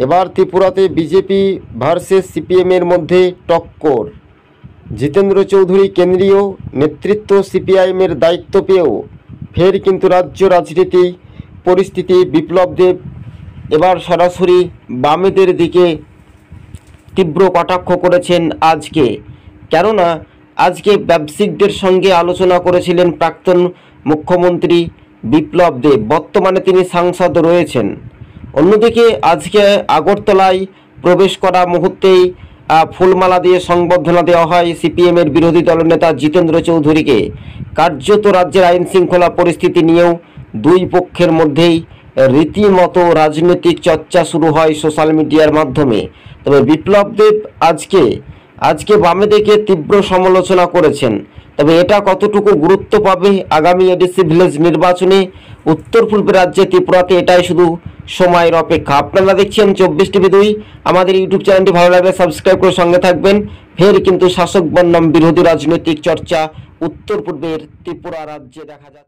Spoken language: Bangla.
এবার ত্রিপুরাতে বিজেপি ভার্সেস সিপিএমের মধ্যে টক্কর। জিতেন্দ্র চৌধুরী কেন্দ্রীয় নেতৃত্ব সিপিআইএমের দায়িত্ব পেয়েও ফের কিন্তু রাজ্য রাজনীতি পরিস্থিতি বিপ্লব দেব এবার সরাসরি বামেদের দিকে তীব্র কটাক্ষ করেছেন আজকে। কেননা আজকে ব্যবসায়িকদের সঙ্গে আলোচনা করেছিলেন প্রাক্তন মুখ্যমন্ত্রী বিপ্লব দেব, বর্তমানে তিনি সাংসদ রয়েছেন। অন্যদিকে আজকে আগরতলায় প্রবেশ করা মুহূর্তেই ফুলমালা দিয়ে সংবর্ধনা দেওয়া হয় সিপিএমের বিরোধী দলনেতা জিতেন্দ্র চৌধুরীকে। কার্যত রাজ্যের আইন শৃঙ্খলা পরিস্থিতি নিয়েও দুই পক্ষের মধ্যেই রীতিমতো রাজনৈতিক চর্চা শুরু হয় সোশ্যাল মিডিয়ার মাধ্যমে। তবে বিপ্লব দেব আজকে বামেদেরকে তীব্র সমালোচনা করেছেন। তবে এটা কতটুকু গুরুত্ব পাবে আগামী এডিসি ভিলেজ নির্বাচনে উত্তর পূর্ব রাজ্যে ত্রিপুরাতে, এটাই শুধু সময়ের অপেক্ষা। আপনারা দেখছেন 24TV2। আমাদের ইউটিউব চ্যানেলটি ভালো লাগলে সাবস্ক্রাইব করে সঙ্গে থাকবেন। ফের কিন্তু শাসক বনাম বিরোধী রাজনৈতিক চর্চা উত্তর পূর্বের ত্রিপুরা রাজ্যে দেখা যাচ্ছে।